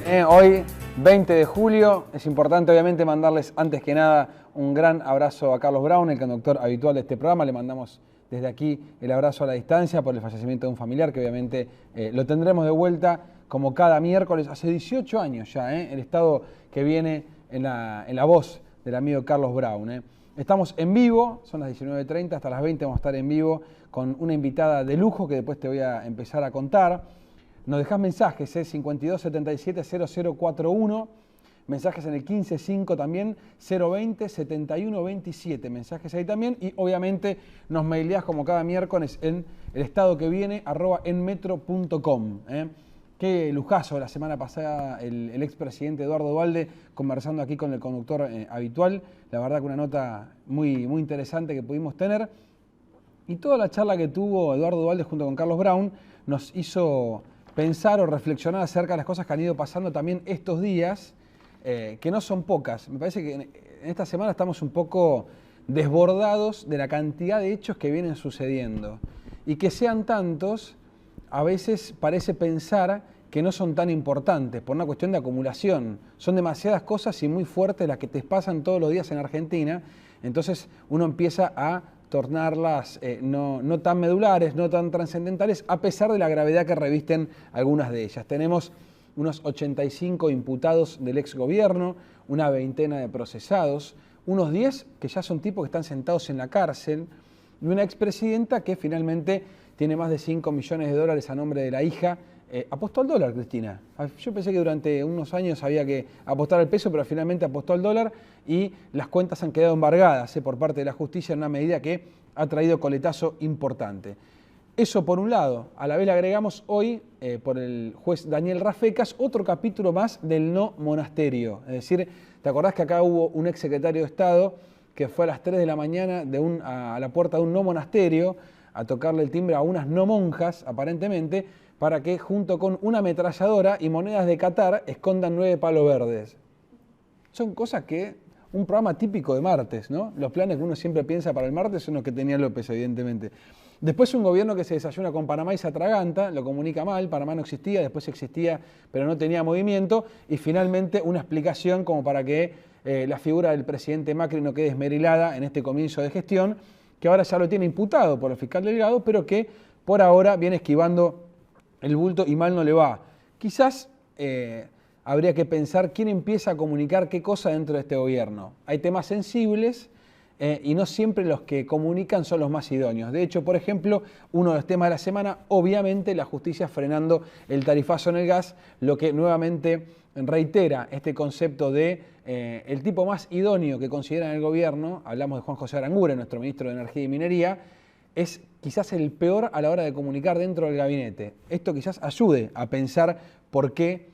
Hoy, 20 de julio, es importante obviamente mandarles antes que nada un gran abrazo a Carlos Brown, el conductor habitual de este programa. Le mandamos desde aquí el abrazo a la distancia por el fallecimiento de un familiar que obviamente lo tendremos de vuelta como cada miércoles, hace 18 años ya, el estado que viene en la voz del amigo Carlos Brown. Estamos en vivo, son las 19:30, hasta las 20 vamos a estar en vivo con una invitada de lujo que después te voy a empezar a contar. Nos dejás mensajes, 52 77 0041, mensajes en el 155 también, 020 71 27, mensajes ahí también, y obviamente nos maileás como cada miércoles en elestadoqueviene@enmetro.com. Qué lujazo la semana pasada el expresidente Eduardo Duhalde conversando aquí con el conductor habitual, la verdad que una nota muy, muy interesante que pudimos tener, y toda la charla que tuvo Eduardo Duhalde junto con Carlos Brown nos hizo pensar o reflexionar acerca de las cosas que han ido pasando también estos días, que no son pocas. Me parece que en esta semana estamos un poco desbordados de la cantidad de hechos que vienen sucediendo. Y que sean tantos, a veces parece pensar que no son tan importantes, por una cuestión de acumulación. Son demasiadas cosas y muy fuertes las que te pasan todos los días en Argentina, entonces uno empieza a tornarlas no tan medulares, no tan trascendentales, a pesar de la gravedad que revisten algunas de ellas. Tenemos unos 85 imputados del exgobierno, una veintena de procesados, unos 10 que ya son tipos que están sentados en la cárcel, y una expresidenta que finalmente tiene más de 5 millones de dólares a nombre de la hija. Apostó al dólar, Cristina. Yo pensé que durante unos años había que apostar al peso, pero finalmente apostó al dólar y las cuentas han quedado embargadas por parte de la justicia en una medida que ha traído coletazo importante. Eso por un lado. A la vez le agregamos hoy, por el juez Daniel Rafecas, otro capítulo más del no monasterio. Es decir, ¿te acordás que acá hubo un exsecretario de Estado que fue a las 3 de la mañana a la puerta de un no monasterio a tocarle el timbre a unas no monjas, aparentemente, para que junto con una ametralladora y monedas de Qatar escondan 9 palos verdes? Son cosas que un programa típico de martes, ¿no? Los planes que uno siempre piensa para el martes son los que tenía López, evidentemente. Después un gobierno que se desayuna con Panamá y se atraganta, lo comunica mal, Panamá no existía, después existía pero no tenía movimiento, y finalmente una explicación como para que la figura del presidente Macri no quede esmerilada en este comienzo de gestión, que ahora ya lo tiene imputado por el fiscal Delgado, pero que por ahora viene esquivando el bulto y mal no le va. Quizás habría que pensar quién empieza a comunicar qué cosa dentro de este gobierno. Hay temas sensibles y no siempre los que comunican son los más idóneos. De hecho, por ejemplo, uno de los temas de la semana, obviamente la justicia frenando el tarifazo en el gas, lo que nuevamente reitera este concepto de el tipo más idóneo que consideran el gobierno, hablamos de Juan José Aranguren, nuestro ministro de Energía y Minería, es quizás el peor a la hora de comunicar dentro del gabinete. Esto quizás ayude a pensar por qué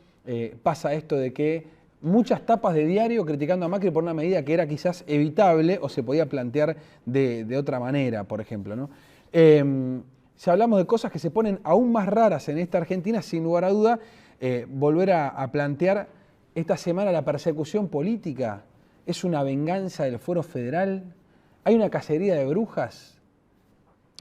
pasa esto de que muchas tapas de diario criticando a Macri por una medida que era quizás evitable o se podía plantear de otra manera, por ejemplo, ¿no? Si hablamos de cosas que se ponen aún más raras en esta Argentina, sin lugar a duda, volver a plantear esta semana la persecución política. ¿Es una venganza del fuero federal? ¿Hay una cacería de brujas?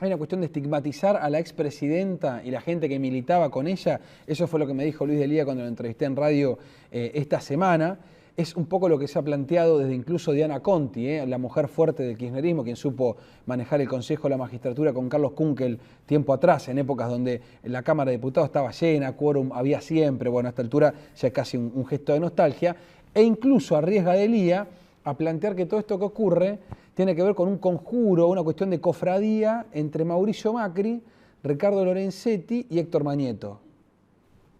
¿Hay una cuestión de estigmatizar a la expresidenta y la gente que militaba con ella? Eso fue lo que me dijo Luis Delía cuando lo entrevisté en radio esta semana. Es un poco lo que se ha planteado desde incluso Diana Conti, la mujer fuerte del kirchnerismo, quien supo manejar el Consejo de la Magistratura con Carlos Kunkel tiempo atrás, en épocas donde la Cámara de Diputados estaba llena, quórum había siempre, bueno, a esta altura ya es casi un gesto de nostalgia, e incluso arriesga Delía a plantear que todo esto que ocurre tiene que ver con un conjuro, una cuestión de cofradía entre Mauricio Macri, Ricardo Lorenzetti y Héctor Mañeto.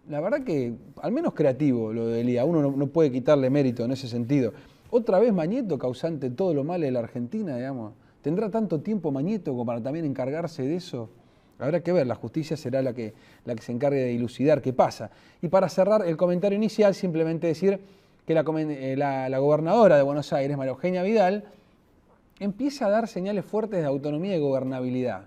La verdad que, al menos creativo lo de Delía, uno no puede quitarle mérito en ese sentido. Otra vez Mañeto, causante de todo lo malo de la Argentina, digamos. ¿Tendrá tanto tiempo Mañeto como para también encargarse de eso? Habrá que ver, la justicia será la que se encargue de dilucidar qué pasa. Y para cerrar el comentario inicial, simplemente decir que la gobernadora de Buenos Aires, María Eugenia Vidal, empieza a dar señales fuertes de autonomía y gobernabilidad.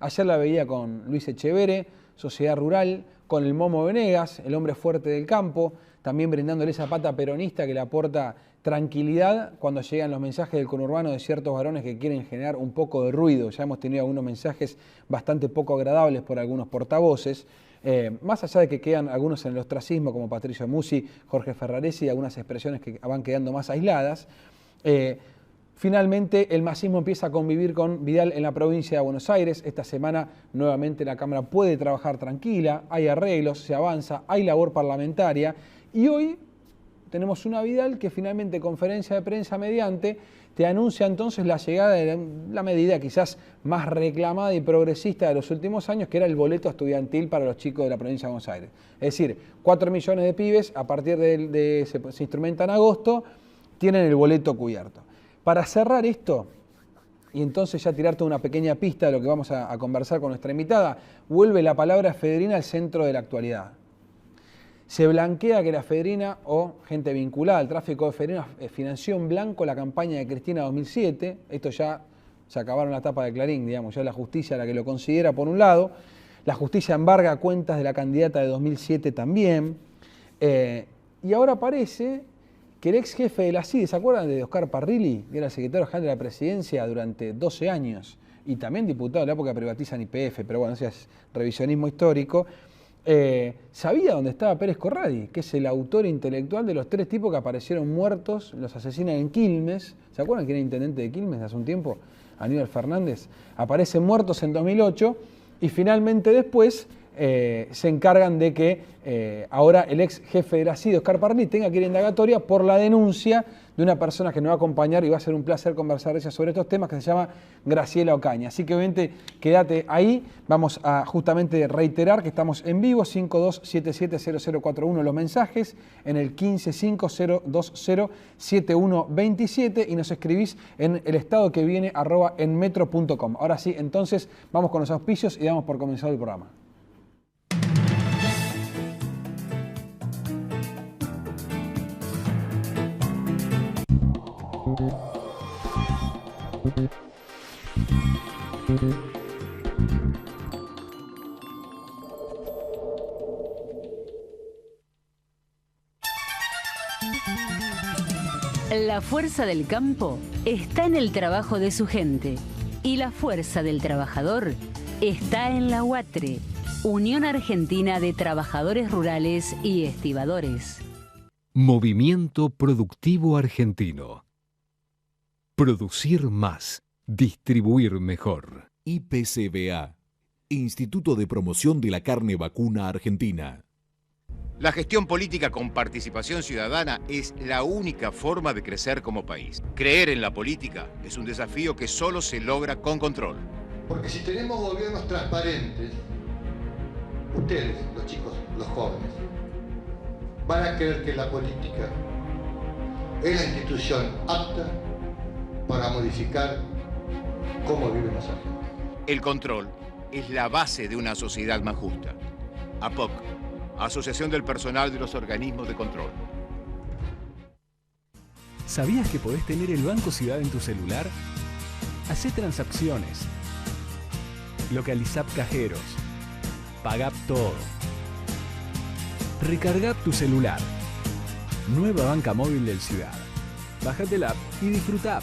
Ayer la veía con Luis Echeverre, Sociedad Rural, con el Momo Venegas, el hombre fuerte del campo, también brindándole esa pata peronista que le aporta tranquilidad cuando llegan los mensajes del conurbano de ciertos varones que quieren generar un poco de ruido. Ya hemos tenido algunos mensajes bastante poco agradables por algunos portavoces. Más allá de que quedan algunos en el ostracismo, como Patricio Musi, Jorge Ferraresi, y algunas expresiones que van quedando más aisladas, finalmente el masismo empieza a convivir con Vidal en la provincia de Buenos Aires. Esta semana nuevamente la Cámara puede trabajar tranquila, hay arreglos, se avanza, hay labor parlamentaria, y hoy tenemos una Vidal que finalmente, conferencia de prensa mediante, te anuncia entonces la llegada de la medida quizás más reclamada y progresista de los últimos años, que era el boleto estudiantil para los chicos de la provincia de Buenos Aires. Es decir, 4 millones de pibes, a partir de se instrumenta en agosto, tienen el boleto cubierto. Para cerrar esto, y entonces ya tirarte una pequeña pista de lo que vamos a conversar con nuestra invitada, vuelve la palabra efedrina al centro de la actualidad. Se blanquea que la efedrina o gente vinculada al tráfico de efedrina financió en blanco la campaña de Cristina 2007. Esto ya se acabaron la tapa de Clarín, digamos, ya es la justicia la que lo considera por un lado. La justicia embarga cuentas de la candidata de 2007 también. Y ahora parece que el ex jefe de la CIDE, ¿se acuerdan de Oscar Parrilli? Que era el secretario general de la presidencia durante 12 años y también diputado de la época privatizan YPF, pero bueno, ese es revisionismo histórico. Sabía dónde estaba Pérez Corradi, que es el autor intelectual de los 3 tipos que aparecieron muertos, los asesinan en Quilmes. ¿Se acuerdan que era intendente de Quilmes hace un tiempo? Aníbal Fernández. Aparecen muertos en 2008 y finalmente después se encargan de que ahora el ex jefe de la CIDE, Oscar Parrilli, tenga que ir a indagatoria por la denuncia de una persona que nos va a acompañar y va a ser un placer conversar sobre estos temas, que se llama Graciela Ocaña. Así que obviamente quédate ahí, vamos a justamente reiterar que estamos en vivo, 52770041 los mensajes, en el 1550207127 y nos escribís en el estado que viene @enmetro.com. Ahora sí, entonces vamos con los auspicios y damos por comenzado el programa. La fuerza del campo está en el trabajo de su gente y la fuerza del trabajador está en la UATRE, Unión Argentina de Trabajadores Rurales y Estibadores. Movimiento Productivo Argentino. Producir más, distribuir mejor. IPCBA, Instituto de Promoción de la Carne Vacuna Argentina. La gestión política con participación ciudadana es la única forma de crecer como país. Creer en la política es un desafío que solo se logra con control. Porque si tenemos gobiernos transparentes, ustedes, los chicos, los jóvenes, van a creer que la política es la institución apta para modificar cómo viven los argentinos. El control es la base de una sociedad más justa. APOC, Asociación del Personal de los Organismos de Control. ¿Sabías que podés tener el Banco Ciudad en tu celular? Hacé transacciones, localizá cajeros, pagá todo, recargá tu celular. Nueva banca móvil del Ciudad. Bájate la app y disfruta.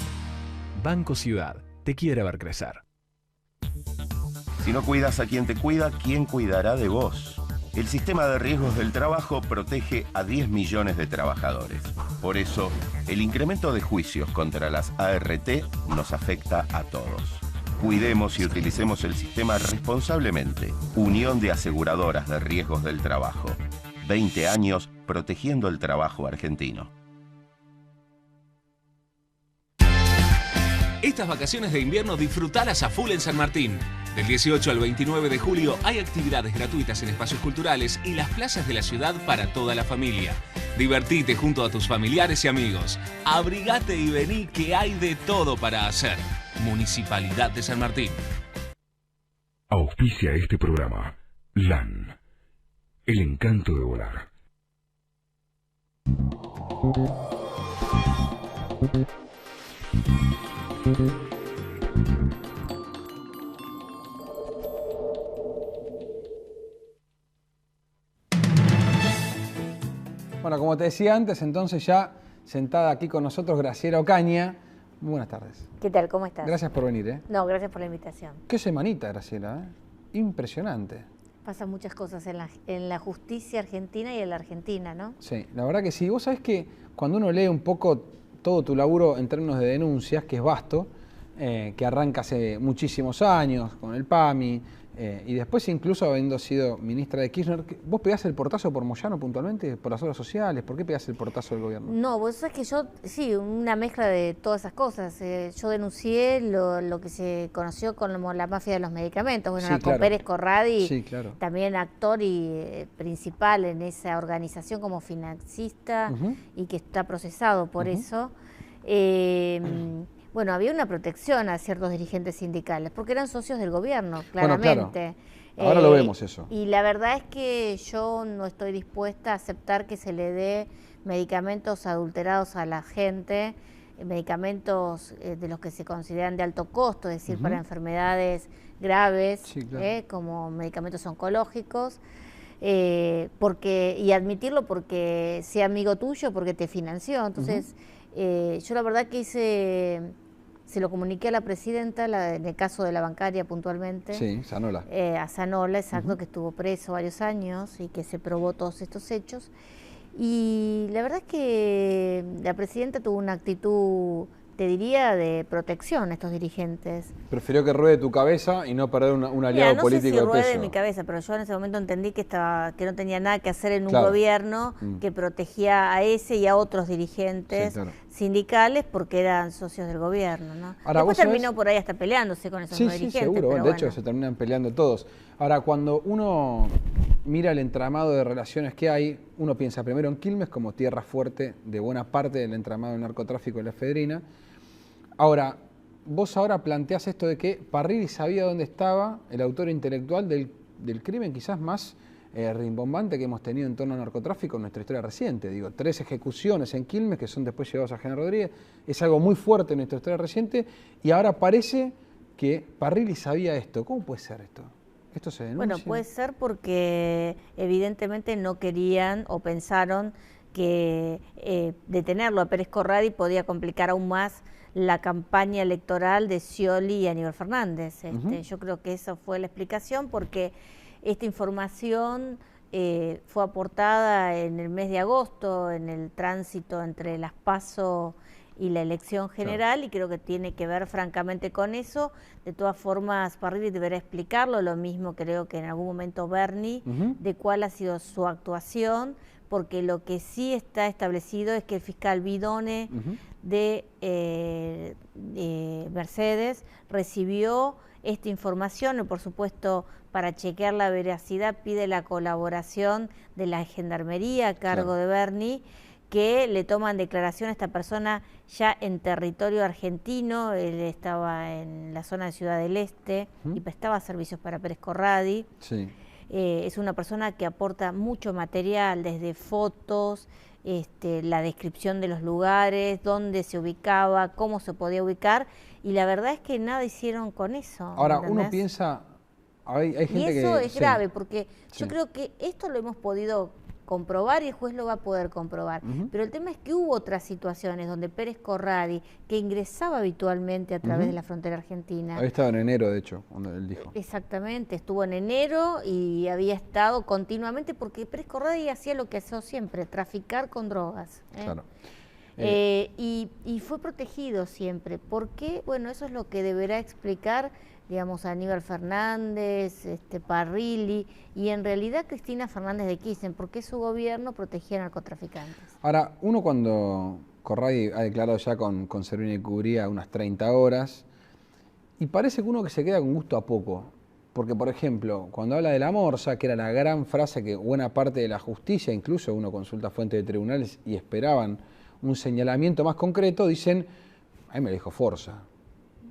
Banco Ciudad, te quiere ver crecer. Si no cuidas a quien te cuida, ¿quién cuidará de vos? El sistema de riesgos del trabajo protege a 10 millones de trabajadores. Por eso, el incremento de juicios contra las ART nos afecta a todos. Cuidemos y utilicemos el sistema responsablemente. Unión de Aseguradoras de Riesgos del Trabajo. 20 años protegiendo el trabajo argentino. Estas vacaciones de invierno disfrutalas a full en San Martín. Del 18 al 29 de julio hay actividades gratuitas en espacios culturales y las plazas de la ciudad para toda la familia. Divertite junto a tus familiares y amigos. Abrigate y vení que hay de todo para hacer. Municipalidad de San Martín. Auspicia este programa. LAN. El encanto de volar. Bueno, como te decía antes, entonces ya sentada aquí con nosotros Graciela Ocaña. Muy buenas tardes. ¿Qué tal? ¿Cómo estás? Gracias por venir. No, gracias por la invitación. Qué semanita, Graciela, impresionante. Pasan muchas cosas en la justicia argentina y en la Argentina, ¿no? Sí, la verdad que sí. Vos sabés que cuando uno lee un poco todo tu laburo en términos de denuncias, que es vasto, que arranca hace muchísimos años con el PAMI, y después incluso habiendo sido ministra de Kirchner, ¿vos pegás el portazo por Moyano puntualmente, por las obras sociales? ¿Por qué pegás el portazo del gobierno? No, vos sabés que yo, sí, una mezcla de todas esas cosas. Yo denuncié lo que se conoció como la mafia de los medicamentos. Bueno, Sí, con claro. Pérez Corradi, Sí, claro. también actor y principal en esa organización como financista y que está procesado por eso. Bueno, había una protección a ciertos dirigentes sindicales, porque eran socios del gobierno, claramente. Bueno, claro. Ahora lo vemos eso. Y la verdad es que yo no estoy dispuesta a aceptar que se le dé medicamentos adulterados a la gente, medicamentos de los que se consideran de alto costo, es decir, para enfermedades graves, Sí, claro. como medicamentos oncológicos, y admitirlo porque sea amigo tuyo, porque te financió. Entonces, yo la verdad que se lo comuniqué a la presidenta, en el caso de la bancaria puntualmente. Sí, Zanola. A Zanola, exacto, que estuvo preso varios años y que se probó todos estos hechos. Y la verdad es que la presidenta tuvo una actitud, te diría, de protección a estos dirigentes. Prefirió que ruede tu cabeza y no perder un aliado Mira, político no sé si de ruede peso. en mi cabeza, pero yo en ese momento entendí que no tenía nada que hacer en un Claro. gobierno que protegía a ese y a otros dirigentes Sí, claro. sindicales porque eran socios del gobierno, ¿no? Ahora, Después vos sabés- terminó por ahí hasta peleándose con esos Sí, dirigentes. sí, seguro. pero De hecho, se terminan peleando todos. Ahora, cuando uno mira el entramado de relaciones que hay, uno piensa primero en Quilmes como tierra fuerte de buena parte del entramado del narcotráfico de la efedrina. Ahora, vos ahora planteás esto de que Parrilli sabía dónde estaba el autor intelectual del crimen quizás más rimbombante que hemos tenido en torno al narcotráfico en nuestra historia reciente. Digo, 3 ejecuciones en Quilmes que son después llevados a General Rodríguez. Es algo muy fuerte en nuestra historia reciente y ahora parece que Parrilli sabía esto. ¿Cómo puede ser esto? ¿Esto se denuncia? Bueno, puede ser porque evidentemente no querían o pensaron que detenerlo a Pérez Corradi podía complicar aún más la campaña electoral de Scioli y Aníbal Fernández. Yo creo que esa fue la explicación, porque esta información fue aportada en el mes de agosto, en el tránsito entre las PASO y la elección general, y creo que tiene que ver francamente con eso. De todas formas, Parrilli deberá explicarlo, lo mismo creo que en algún momento Berni, de cuál ha sido su actuación, porque lo que sí está establecido es que el fiscal Bidone de Mercedes recibió esta información y, por supuesto, para chequear la veracidad pide la colaboración de la Gendarmería a cargo de Berni, que le toman declaración a esta persona ya en territorio argentino. Él estaba en la zona de Ciudad del Este y prestaba servicios para Pérez Corradi. Sí. Es una persona que aporta mucho material, desde fotos, la descripción de los lugares, dónde se ubicaba, cómo se podía ubicar, y la verdad es que nada hicieron con eso. Ahora, ¿entendés? uno piensa, hay gente y eso que... es grave, porque Sí. yo creo que esto lo hemos podido comprobar y el juez lo va a poder comprobar. Pero el tema es que hubo otras situaciones donde Pérez Corradi, que ingresaba habitualmente a través de la frontera argentina. Había estado en enero, de hecho, cuando él dijo. Exactamente, estuvo en enero y había estado continuamente, porque Pérez Corradi hacía lo que hacía siempre, traficar con drogas. Claro. Y fue protegido siempre. ¿Por qué? Bueno, eso es lo que deberá explicar, digamos, Aníbal Fernández, Parrilli, y en realidad Cristina Fernández de Kirchner, porque su gobierno protegía a narcotraficantes. Ahora, uno cuando Corradi ha declarado ya con Servini y Cubría unas 30 horas, y parece que uno que se queda con gusto a poco, porque por ejemplo, cuando habla de la morsa, que era la gran frase que buena parte de la justicia, incluso uno consulta fuentes de tribunales y esperaban un señalamiento más concreto, dicen, a mí me lo dijo Forza.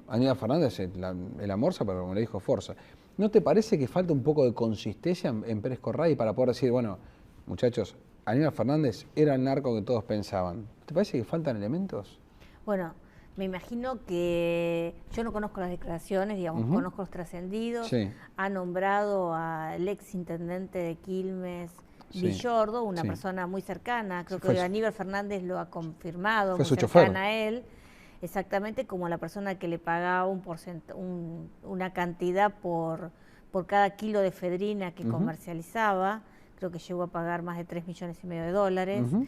Aníbal Fernández, la morsa, pero me lo dijo Forza. ¿No te parece que falta un poco de consistencia en Pérez Corradi para poder decir, bueno, muchachos, Aníbal Fernández era el narco que todos pensaban? ¿Te parece que faltan elementos? Bueno, me imagino que yo no conozco las declaraciones, digamos, conozco los trascendidos. Sí. Ha nombrado al ex intendente de Quilmes Villordo, una Sí. persona muy cercana, creo Fue que su- Aníbal Fernández lo ha confirmado, Fue muy su chofer. cercana a él, exactamente como la persona que le pagaba una cantidad por cada kilo de efedrina que Ujú. comercializaba, creo que llegó a pagar más de 3,5 millones de dólares. Ujú.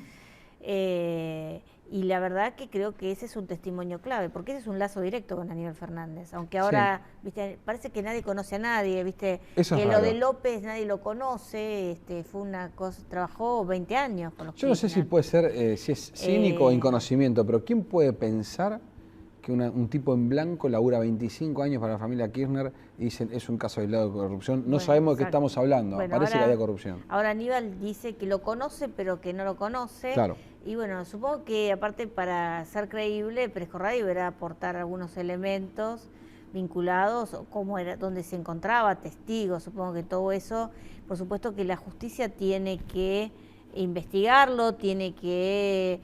Y la verdad que creo que ese es un testimonio clave, porque ese es un lazo directo con Aníbal Fernández, aunque ahora viste, parece que nadie conoce a nadie, viste, Eso es que lo raro. de López nadie lo conoce, fue una cosa, trabajó 20 años con los Yo no sé si Kirchner. puede ser, si es cínico o Eh, inconocimiento, pero ¿quién puede pensar que un tipo en blanco labura 25 años para la familia Kirchner y dicen es un caso aislado de corrupción? No Bueno, sabemos de qué exacto. estamos hablando, Bueno, parece que ahora- había corrupción. Ahora Aníbal dice que lo conoce, pero que no lo conoce. Claro. Y bueno, supongo que aparte para ser creíble, Pérez Corradi deberá aportar algunos elementos vinculados, o cómo era, dónde se encontraba, testigos, supongo que todo eso, por supuesto que la justicia tiene que investigarlo, tiene que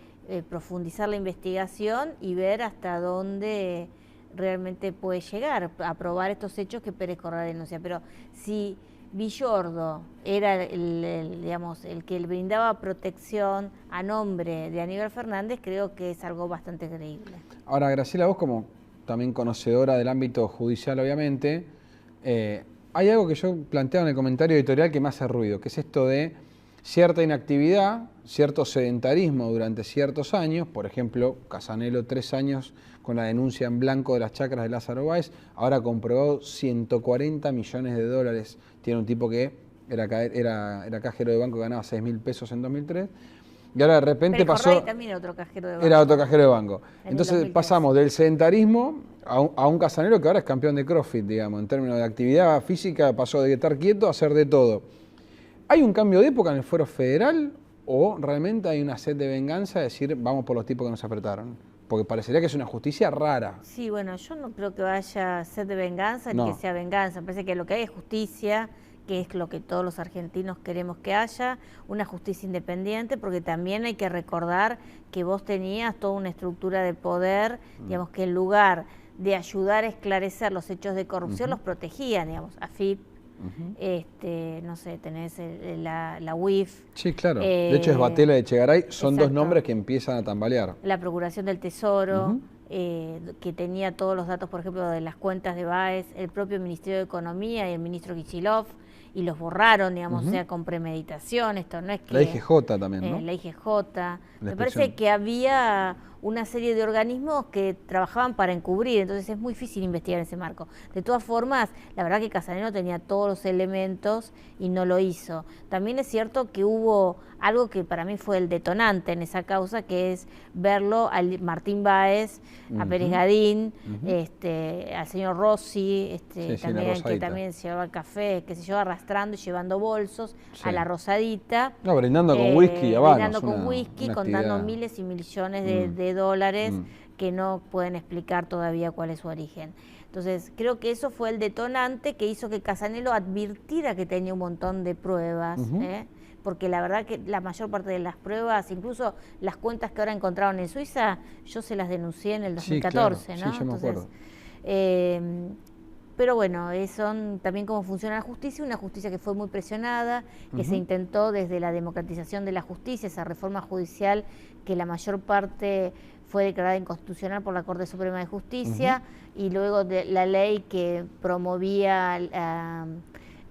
profundizar la investigación y ver hasta dónde realmente puede llegar a probar estos hechos que Pérez Corradi denuncia. Pero si Villordo era digamos, el que le brindaba protección a nombre de Aníbal Fernández, creo que es algo bastante creíble. Ahora, Graciela, vos como también conocedora del ámbito judicial, obviamente, hay algo que yo planteaba en el comentario editorial que me hace ruido, que es esto de cierta inactividad, cierto sedentarismo durante ciertos años, por ejemplo, Casanelo 3 años con la denuncia en blanco de las chacras de Lázaro Báez, ahora comprobó 140 millones de dólares, tiene un tipo que era cajero de banco y ganaba 6.000 pesos en 2003, y ahora de repente Pérez pasó... Corradi también era otro cajero de banco. Era otro cajero de banco. En el Entonces 2003. pasamos del sedentarismo a un Casanelo que ahora es campeón de CrossFit, digamos, en términos de actividad física, pasó de estar quieto a hacer de todo. ¿Hay un cambio de época en el fuero federal o realmente hay una sed de venganza de decir vamos por los tipos que nos apretaron? Porque parecería que es una justicia rara. Sí, bueno, yo no creo que vaya a ser de venganza No. ni que sea venganza. Me parece que lo que hay es justicia, que es lo que todos los argentinos queremos que haya, una justicia independiente, porque también hay que recordar que vos tenías toda una estructura de poder, digamos, que en lugar de ayudar a esclarecer los hechos de corrupción, los protegían, digamos, AFIP, no sé, tenés la UIF. Sí, claro. De hecho, es Batela de Echegaray, son dos exacto. nombres que empiezan a tambalear. La Procuración del Tesoro, que tenía todos los datos, por ejemplo, de las cuentas de Báez, el propio Ministerio de Economía y el ministro Kicillof, y los borraron, digamos, o sea, con premeditación. Esto no es que... La IGJ también, ¿no? La IGJ. Me inspección. parece que había una serie de organismos que trabajaban para encubrir, entonces es muy difícil investigar en ese marco. De todas formas, la verdad que Casanelo tenía todos los elementos y no lo hizo. También es cierto que hubo algo que para mí fue el detonante en esa causa, que es verlo a Martín Báez, a Pérez Gadín, al señor Rossi, Sí, la también, que Rosadita. también llevaba el café, que se llevaba arrastrando y llevando bolsos, Sí. a la Rosadita. No, brindando con whisky y habanos, brindando con una whisky, contando actividad. miles y millones de dólares que no pueden explicar todavía cuál es su origen. Entonces, creo que eso fue el detonante que hizo que Casanelo advirtiera que tenía un montón de pruebas, porque la verdad que la mayor parte de las pruebas, incluso las cuentas que ahora encontraron en Suiza, yo se las denuncié en el 2014, Sí, ¿no? yo me acuerdo. Pero bueno, son también cómo funciona la justicia, una justicia que fue muy presionada, que se intentó desde la democratización de la justicia, esa reforma judicial que la mayor parte fue declarada inconstitucional por la Corte Suprema de Justicia, y luego de la ley que promovía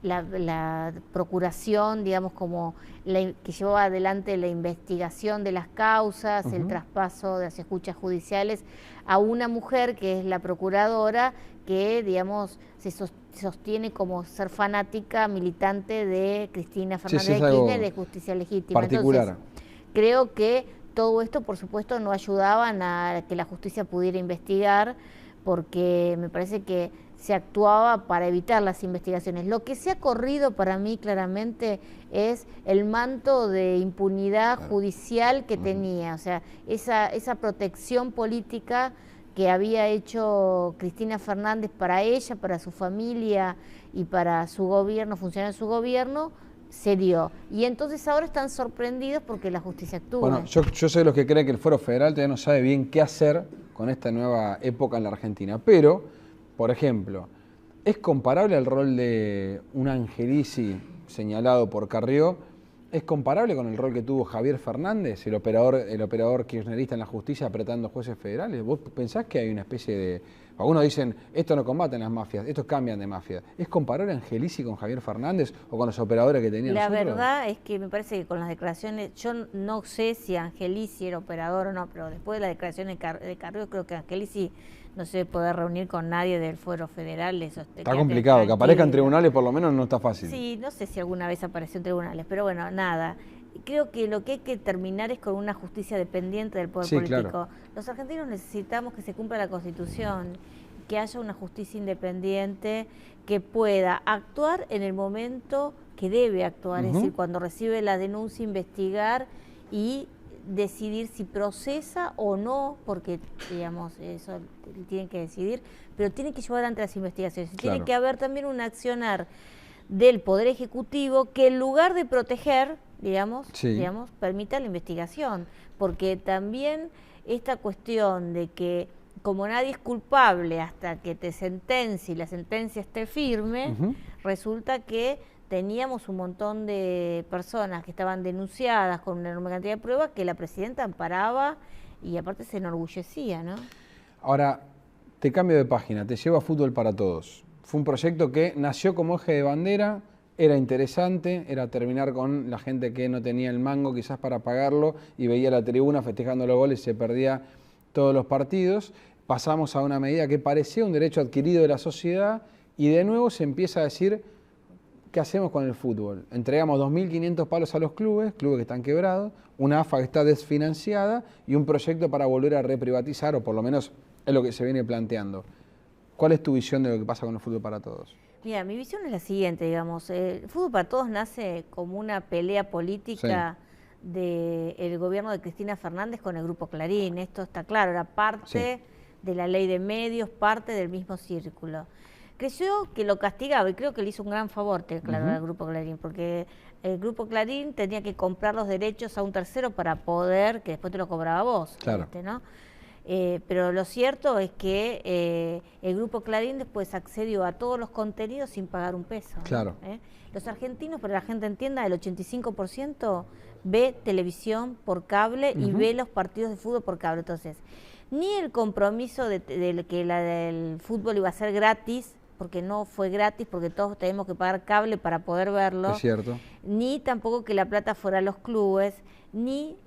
la procuración, digamos, como que llevaba adelante la investigación de las causas, el traspaso de las escuchas judiciales a una mujer que es la procuradora, que, digamos, se sostiene como ser fanática, militante de Cristina Fernández de Kirchner, de Justicia Legítima. Particular. Entonces, creo que todo esto, por supuesto, no ayudaban a que la justicia pudiera investigar, porque me parece que se actuaba para evitar las investigaciones. Lo que se ha corrido para mí claramente es el manto de impunidad judicial que tenía, o sea, esa protección política que había hecho Cristina Fernández para ella, para su familia y para su gobierno, funcionar en su gobierno, se dio. Y entonces ahora están sorprendidos porque la justicia actúa. Bueno, yo soy de los que creen que el Fuero Federal todavía no sabe bien qué hacer con esta nueva época en la Argentina. Pero, por ejemplo, ¿es comparable el rol de un Angelici señalado por Carrió ¿Es comparable con el rol que tuvo Javier Fernández, el operador kirchnerista en la justicia apretando jueces federales? ¿Vos pensás que hay una especie de... Algunos dicen, esto no combaten las mafias, estos cambian de mafia. ¿Es comparable Angelici con Javier Fernández o con los operadores que tenían La nosotros? verdad es que me parece que con las declaraciones, yo no sé si Angelici era operador o no, pero después de las declaraciones de Carrió, creo que Angelici no se debe poder reunir con nadie del fuero federal. Eso está complicado, que aparezca en tribunales por lo menos no está fácil. Sí, no sé si alguna vez apareció en tribunales, pero bueno, nada. Creo que lo que hay que terminar es con una justicia dependiente del poder político. Claro. Los argentinos necesitamos que se cumpla la Constitución, que haya una justicia independiente que pueda actuar en el momento que debe actuar, es decir, cuando recibe la denuncia, investigar y decidir si procesa o no, porque, digamos, eso tienen que decidir, pero tienen que llevar adelante las investigaciones. Claro. Tiene que haber también un accionar del Poder Ejecutivo que en lugar de proteger, digamos, permita la investigación, porque también esta cuestión de que como nadie es culpable hasta que te sentencie y la sentencia esté firme, resulta que teníamos un montón de personas que estaban denunciadas con una enorme cantidad de pruebas que la presidenta amparaba y aparte se enorgullecía, ¿no? Ahora, te cambio de página, te llevo a Fútbol para Todos. Fue un proyecto que nació como eje de bandera, era interesante, era terminar con la gente que no tenía el mango quizás para pagarlo y veía la tribuna festejando los goles y se perdía todos los partidos. Pasamos a una medida que parecía un derecho adquirido de la sociedad y de nuevo se empieza a decir, ¿qué hacemos con el fútbol? Entregamos 2.500 palos a los clubes que están quebrados, una AFA que está desfinanciada y un proyecto para volver a reprivatizar, o por lo menos es lo que se viene planteando. ¿Cuál es tu visión de lo que pasa con el Fútbol para Todos? Mira, mi visión es la siguiente, digamos, el Fútbol para Todos nace como una pelea política del gobierno de Cristina Fernández con el Grupo Clarín. Esto está claro, era parte de la ley de medios, parte del mismo círculo. Creció que lo castigaba y creo que le hizo un gran favor, claro, al Grupo Clarín, porque el Grupo Clarín tenía que comprar los derechos a un tercero para poder, que después te lo cobraba vos, ¿no? Pero lo cierto es que el Grupo Clarín después accedió a todos los contenidos sin pagar un peso. Claro. Los argentinos, para que la gente entienda, el 85% ve televisión por cable y ve los partidos de fútbol por cable. Entonces, ni el compromiso de que el fútbol iba a ser gratis, porque no fue gratis, porque todos tenemos que pagar cable para poder verlo. Es cierto. Ni tampoco que la plata fuera a los clubes, ni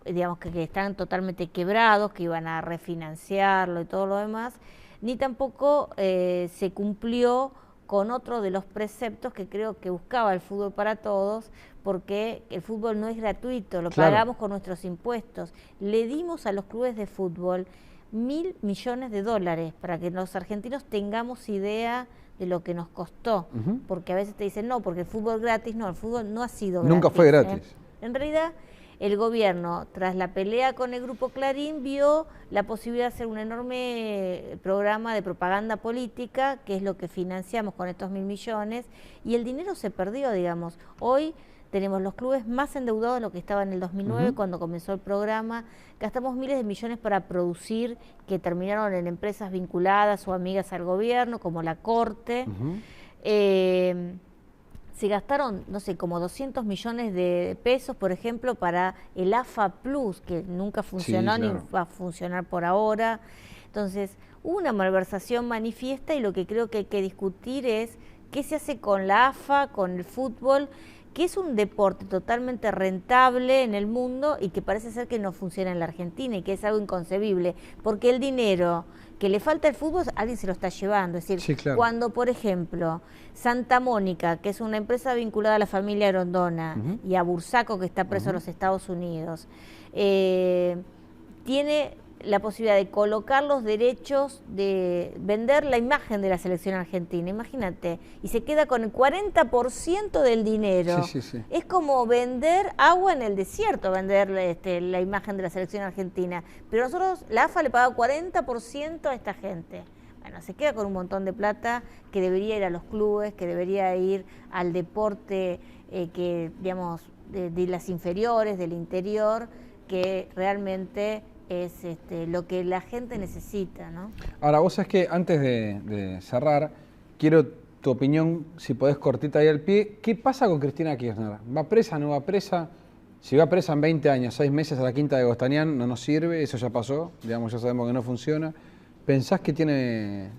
digamos que están totalmente quebrados, que iban a refinanciarlo y todo lo demás, ni tampoco se cumplió con otro de los preceptos que creo que buscaba el Fútbol para Todos, porque el fútbol no es gratuito, lo pagamos con nuestros impuestos. Le dimos a los clubes de fútbol 1.000 millones de dólares para que los argentinos tengamos idea de lo que nos costó, porque a veces te dicen no, porque el fútbol gratis, no, el fútbol no ha sido gratis. Nunca fue gratis. En realidad, el gobierno, tras la pelea con el Grupo Clarín, vio la posibilidad de hacer un enorme programa de propaganda política, que es lo que financiamos con estos 1.000 millones, y el dinero se perdió, digamos. Hoy tenemos los clubes más endeudados de lo que estaba en el 2009, cuando comenzó el programa. Gastamos miles de millones para producir, que terminaron en empresas vinculadas o amigas al gobierno, como la Corte. Se gastaron, no sé, como 200 millones de pesos, por ejemplo, para el AFA Plus, que nunca funcionó ni va a funcionar por ahora. Entonces, hubo una malversación manifiesta y lo que creo que hay que discutir es qué se hace con la AFA, con el fútbol, que es un deporte totalmente rentable en el mundo y que parece ser que no funciona en la Argentina y que es algo inconcebible, porque el dinero que le falta al fútbol, alguien se lo está llevando. Es decir, cuando, por ejemplo, Santa Mónica, que es una empresa vinculada a la familia Grondona, y a Bursaco, que está preso en los Estados Unidos, tiene la posibilidad de colocar los derechos de vender la imagen de la selección argentina, imagínate, y se queda con el 40% del dinero. Es como vender agua en el desierto, vender la imagen de la selección argentina, pero nosotros, la AFA le paga 40% a esta gente. Bueno, se queda con un montón de plata que debería ir a los clubes, que debería ir al deporte que, digamos, de las inferiores, del interior, que realmente es lo que la gente necesita, ¿no? Ahora, vos sabés que antes de cerrar, quiero tu opinión, si podés cortita ahí al pie, ¿qué pasa con Cristina Kirchner? ¿Va presa, no va presa? Si va presa en 20 años, 6 meses a la quinta de Gostanián, no nos sirve, eso ya pasó, digamos, ya sabemos que no funciona. ¿Pensás que tiene...?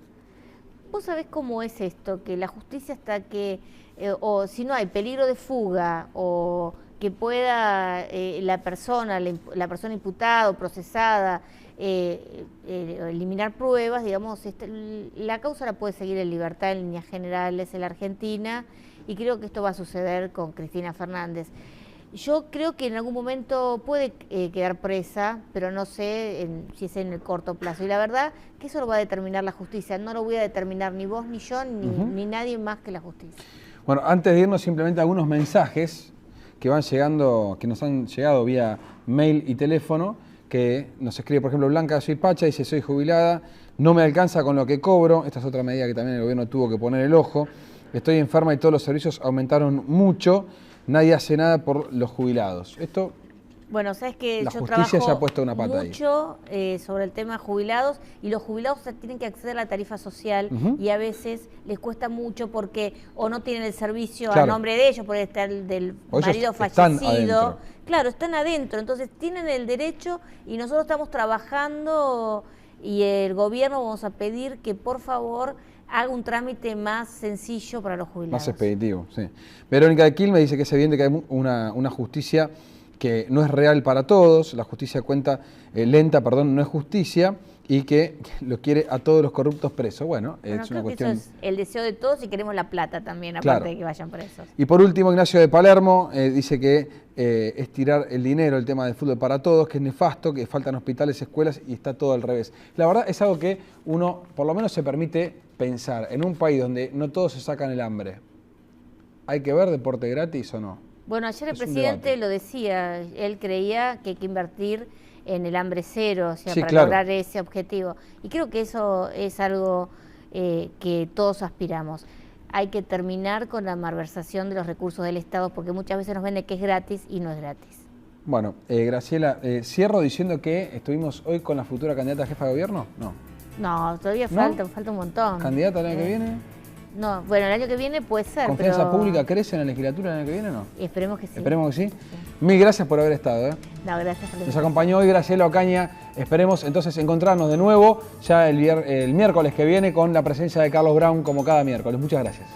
Vos sabés cómo es esto, que la justicia hasta que, o si no hay peligro de fuga, o que pueda la persona imputada o procesada eliminar pruebas, digamos, la causa la puede seguir en libertad en líneas generales en la Argentina, y creo que esto va a suceder con Cristina Fernández. Yo creo que en algún momento puede quedar presa, pero no sé si es en el corto plazo. Y la verdad que eso lo va a determinar la justicia. No lo voy a determinar ni vos, ni yo, ni nadie más que la justicia. Bueno, antes de irnos, simplemente algunos mensajes que van llegando, que nos han llegado vía mail y teléfono, que nos escribe, por ejemplo, Blanca Soy Pacha, dice: soy jubilada, no me alcanza con lo que cobro. Esta es otra medida que también el gobierno tuvo que poner el ojo. Estoy enferma y todos los servicios aumentaron mucho. Nadie hace nada por los jubilados. Esto, bueno, sabes que la yo justicia trabajo ya ha puesto una pata mucho sobre el tema jubilados, y los jubilados tienen que acceder a la tarifa social, y a veces les cuesta mucho porque o no tienen el servicio a nombre de ellos, por estar del marido fallecido. Claro, están adentro, entonces tienen el derecho, y nosotros estamos trabajando, y el gobierno vamos a pedir que por favor haga un trámite más sencillo para los jubilados. Más expeditivo, sí. Verónica de Quilmes dice que es evidente que hay una justicia que no es real para todos, la justicia lenta, no es justicia, y que lo quiere a todos los corruptos presos. Bueno, es una cuestión... Eso es el deseo de todos, y queremos la plata también, aparte de que vayan presos. Y por último, Ignacio de Palermo dice que es tirar el dinero, el tema del fútbol para todos, que es nefasto, que faltan hospitales, escuelas, y está todo al revés. La verdad es algo que uno por lo menos se permite pensar. En un país donde no todos se sacan el hambre, ¿hay que ver deporte gratis o no? Bueno, ayer el presidente lo decía, él creía que hay que invertir en el hambre cero, o sea, para lograr ese objetivo. Y creo que eso es algo que todos aspiramos. Hay que terminar con la malversación de los recursos del Estado, porque muchas veces nos vende que es gratis y no es gratis. Bueno, Graciela, cierro diciendo que estuvimos hoy con la futura candidata a jefa de gobierno. No, todavía falta un montón. ¿Candidata el año que viene? No, bueno, el año que viene puede ser. ¿Confianza pública crece en la legislatura el año que viene o no? Esperemos que sí. Esperemos que sí. Mil gracias por haber estado. No, gracias por la Nos acompañó hoy Graciela Ocaña. Esperemos entonces encontrarnos de nuevo ya el miércoles que viene con la presencia de Carlos Brown como cada miércoles. Muchas gracias.